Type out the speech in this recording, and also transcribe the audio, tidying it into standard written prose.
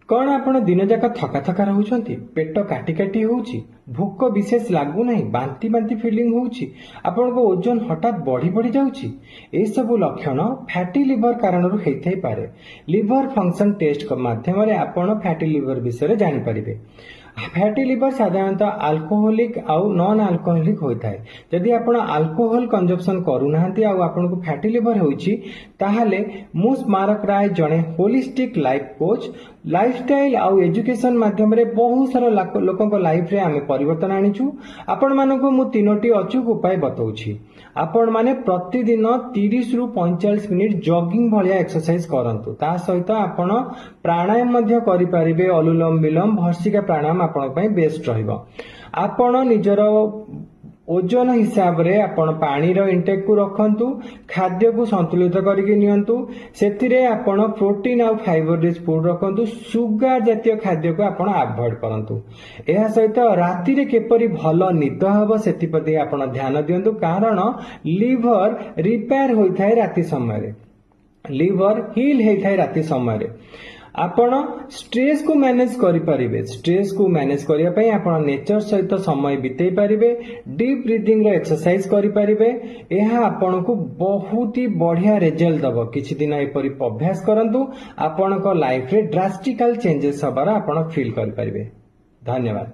कौन आपण दिन जाक थका थका रहउछंती, पेट काटी काटी होउची, भूख विशेष लागू नहीं, बांती बांती फीलिंग होउची, आपण को ओजन हठात बढ़ी बढ़ी जाउची, ए सब लक्षण फैटी लिवर कारणरू हेथै पारे। लिवर फंक्शन टेस्ट माध्यम रे आपण फैटी लिवर विषय जानि परिबे। फैटी लिवर साधारणतः अल्कोहोलिक आउ नॉन अल्कोहोलिक होता है। जदि आपण अल्कोहल कंजप्शन करूना आपन को फैटी लिवर होची ताहले मु स्मारक राय जणे होलिस्टिक लाइफ कोच लाइफस्टाइल आउ एजुकेशन माध्यम रे बहुत सारा लोकक लाइफ रे आमे परिवर्तन आनिछु। आपण मानको मु तीनोटी अचूक उपाय बताउछि। आपण माने प्रतिदिन 30 रु 45 मिनिट जॉगिंग भलिया एक्सरसाइज करंतु। ता सहित आपण प्राणायाम मध्य करि परिबे। अनुलोम विलोम भर्सिका प्राणायाम आपण पई बेस्ट रहइबो। आपण निजर ओजन हिसाब रे आपण पानी रो इंटेक को रखंतु, खाद्य को संतुलित करके नियंतु, सेतिरे आपण प्रोटीन और फाइबर रिच फूड रखंतु, सुगर जातीय खाद्य को आपण अवॉइड करंतु। एहा सहित राति रे केपरि भलो निद हबो सेतिपति आपण ध्यान दियंतु, कारण लिवर रिपेयर होइथाय राति समय रे, लिवर हील हेइथाय राति समय रे। आपण स्ट्रेस को मैनेज करि परिबे। स्ट्रेस को मैनेज करिया पई आपण नेचर सहित समय बितेई परिबे, डीप ब्रीथिंग रो एक्सरसाइज करि परिबे। एहा आपण को बहुत ही बढ़िया रिजल्ट दबो। किछि दिन एपरि अभ्यास करंतु, आपण को लाइफ रे ड्रास्टिकल चेंजेस हबार आपण फील करि परिबे। धन्यवाद।